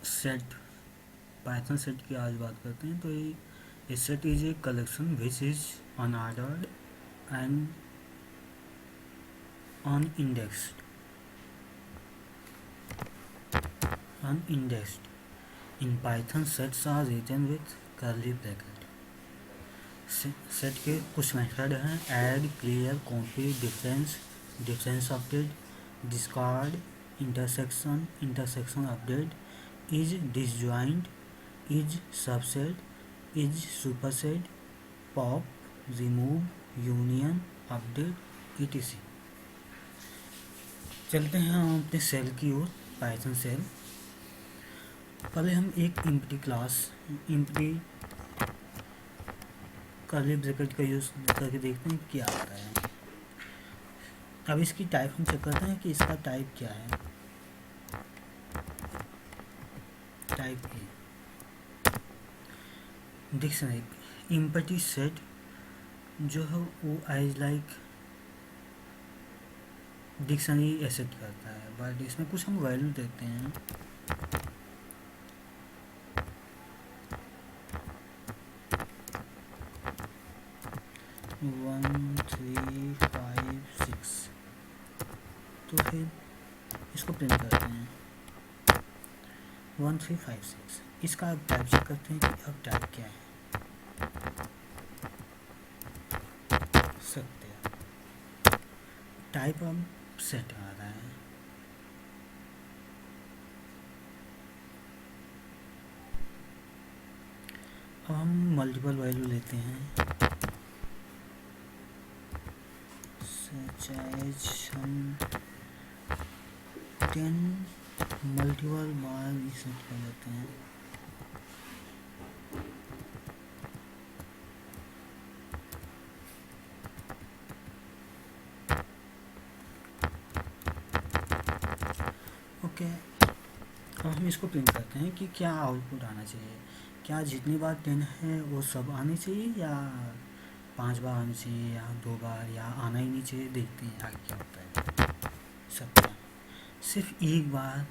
Set, Python set की आज बात करते हैं। तो ये set is a collection which is unordered and unindexed in Python sets are written with curly bracket. Set के कुछ मेथड हैं: add, clear, copy, difference update, discard, intersection update, is disjoint, is subset, is superset, pop, remove, union, update, etc। चलते हैं हम अपने cell की ओर, Python cell. पहले हम एक एम्प्टी कर्ली ब्रैकेट का यूज़ करके देखते हैं क्या आता है। अब इसकी टाइप हम चेक करते हैं कि इसका टाइप क्या है। Type A, dictionary. Empty set जो है वो एज लाइक डिक्शनरी एक्सेप्ट करता है, बट इसमें कुछ हम वैल्यू देते हैं। वन, 3, 5, 6। तो फिर इसको प्रिंट करते हैं 1, 3, 5, 6। इसका अब टाइप चेक करते हैं कि अब टाइप क्या है। सत्य, टाइप अब सेट आ रहा है। अब हम मल्टीपल वैल्यू लेते हैं, सच एज हम 10 मल्टीपल बार सेट कर लेते हैं। ओके, अब हम इसको प्रिंट करते हैं कि क्या आउटपुट आना चाहिए। क्या जितनी बार 10 है वो सब आनी चाहिए, या 5 बार आनी चाहिए, या 2 बार, या आना ही नहीं चाहिए। देखते हैं आगे क्या होता है। सत्या, सिर्फ एक बार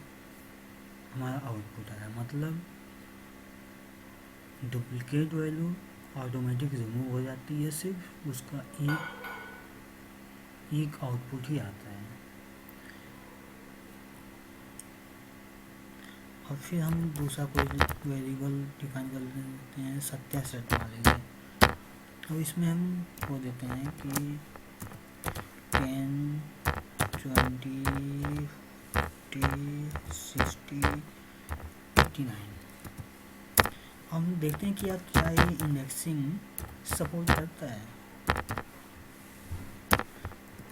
हमारा आउटपुट आया, मतलब डुप्लीकेट वैल्यू ऑटोमेटिक रिमूव हो जाती है, सिर्फ उसका एक आउटपुट ही आता है। और फिर हम दूसरा कोई वेरिएबल डिफाइन कर लेते हैं, सत्या सेट मान लीजिए। अब इसमें हम वो देते हैं कि 10, 20, 50, 60, 89। हम देखते हैं कि यार क्या ये इंडेक्सिंग सपोर्ट करता है।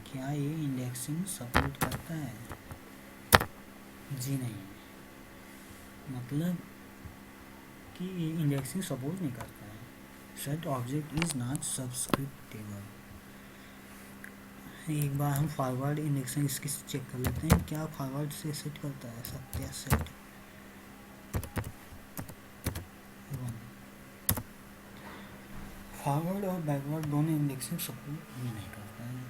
क्या ये इंडेक्सिंग सपोर्ट करता है? जी नहीं, मतलब कि ये इंडेक्सिंग सपोर्ट नहीं करता है। Set object is not subscriptable. एक बार हम फॉरवर्ड इंडेक्सिंग इसकी चेक कर लेते हैं, क्या फॉरवर्ड से सेट करता है। सत्या सेट फॉरवर्ड और बैकवर्ड दोनों इंडेक्सिंग सपोर्ट नहीं करता है।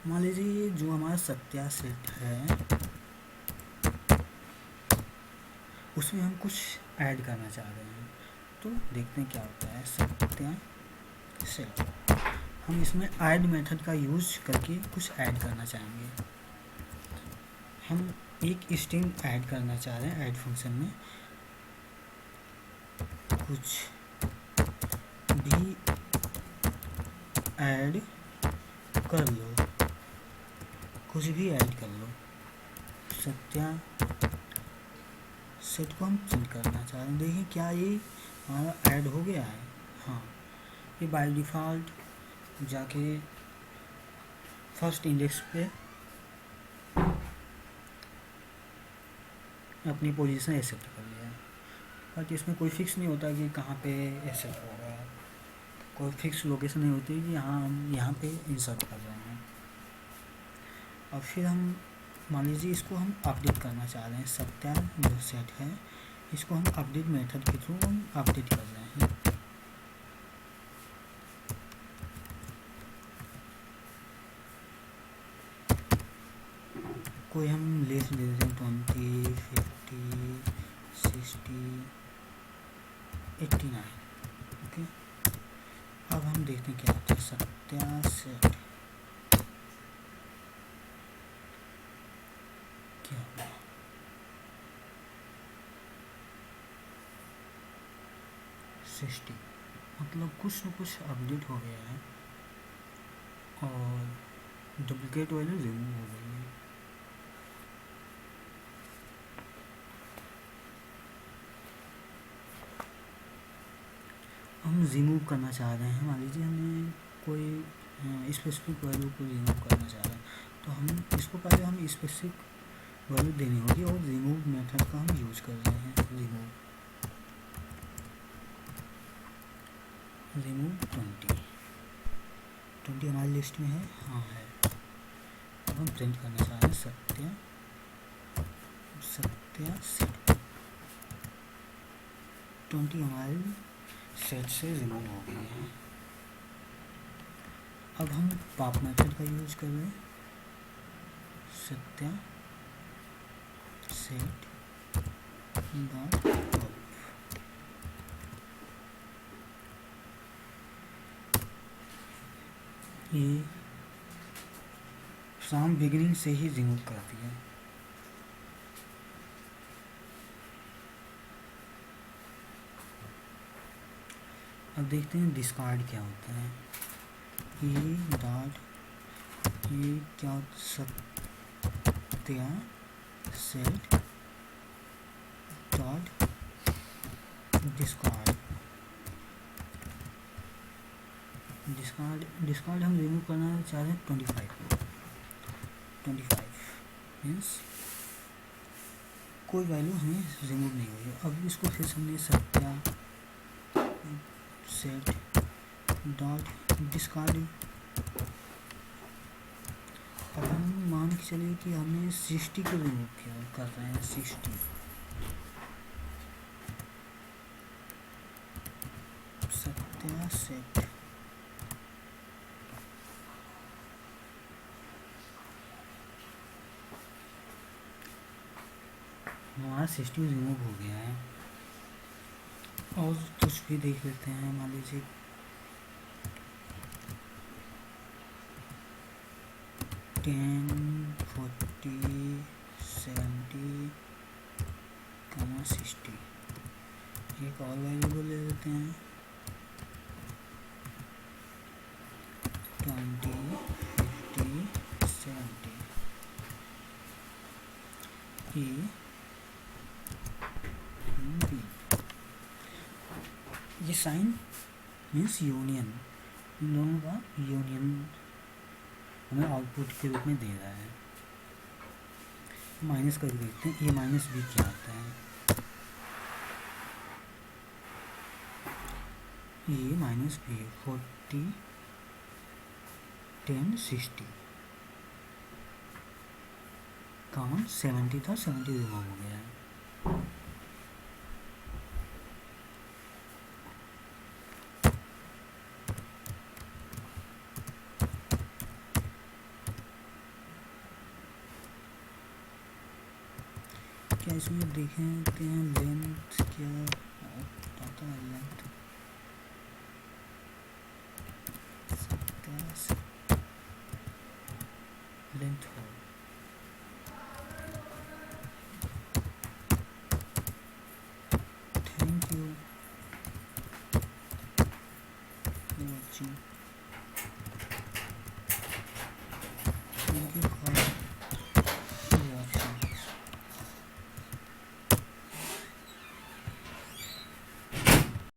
मान लीजिए जो हमारा सत्या सेट है उसमें हम कुछ ऐड करना चाह रहे हैं, तो देखते हैं क्या होता है। सत्या सेट, हम इसमें ऐड मेथड का यूज करके कुछ ऐड करना चाहेंगे। हम एक स्ट्रिंग ऐड करना चाह रहे हैं ऐड फंक्शन में। कुछ भी ऐड कर लो, कुछ भी ऐड कर लो। सत्या सेट को हम प्रिंट करना चाह रहे हैं। देखिए क्या ये हमारा ऐड हो गया है। हाँ, ये बाय डिफ़ॉल्ट जाके फर्स्ट इंडेक्स पे अपनी पोजीशन एक्सेप्ट कर लिया है, बट इसमें कोई फिक्स नहीं होता कि कहाँ पे एक्सेप्ट होगा। कोई फिक्स लोकेशन नहीं होती कि हम यहाँ पे इंसर्ट कर रहे हैं। और फिर हम मान लीजिए इसको हम अपडेट करना चाह रहे हैं। सत्या जो सेट है इसको हम अपडेट मेथड के थ्रू हम अपडेट कर रहे हैं। कोई हम लिस्ट दे देते हैं 20, 50, 89। ओके, अब हम देखते हैं क्या होता है। सत्या सेट क्या होगा, 60, मतलब कुछ न कुछ अपडेट हो गया है और डुप्लीकेट वैल्यू रिमूव हो गई है। हम रिमूव करना चाह रहे हैं, मान लीजिए हमें कोई स्पेसिफिक वैल्यू को रिमूव करना चाह रहे हैं, तो हम इसको पहले हम स्पेसिफिक वैल्यू देनी होगी और रिमूव मेथड का हम यूज कर रहे हैं। रिमूव 20 हमारी लिस्ट में है, हाँ है। अब हम प्रिंट करना चाह रहे हैं सत्या सेट। 20 हमारे सेट से रिमूव हो गई है। अब हम पॉप मेथड का यूज कर रहे हैं। सत्या सेट डॉट पॉप, ये फ्रॉम बिगिनिंग से ही रिमूव कर दिया। अब देखते हैं डिस्कार्ड क्या होता है। ये डॉट ये क्या, Satya set dot discard. Discard हम रिमूव करना चाह रहे हैं 25 मीन्स कोई वैल्यू हमें रिमूव नहीं हुई है। अब इसको फिर से हमने सत्या सेट डॉट डिस्कार्ड। अब हम मान के चलिए कि हमने 60 को रिमूव किया, कर रहे हैं 60। सत्या सेट हमारा 60 रिमूव हो गया है। और कुछ भी देख लेते हैं, मान लीजिए 10, 40, 70, 60। एक और वैल्यूबल ले लेते हैं 20, 50, 70। ये साइन मीन्स यूनियन, इन दोनों का यूनियन हमें आउटपुट के रूप में दे रहा है। माइनस करके देखते हैं, ये माइनस बी क्या आता है। ये माइनस बी 40, 10, 60 कॉमन 70 था, 70 रिमूव हो गया है। क्या इसमें देखते हैं लेंथ क्या बताता है। लेंथ हो थैंक यू फॉर वॉचिंग।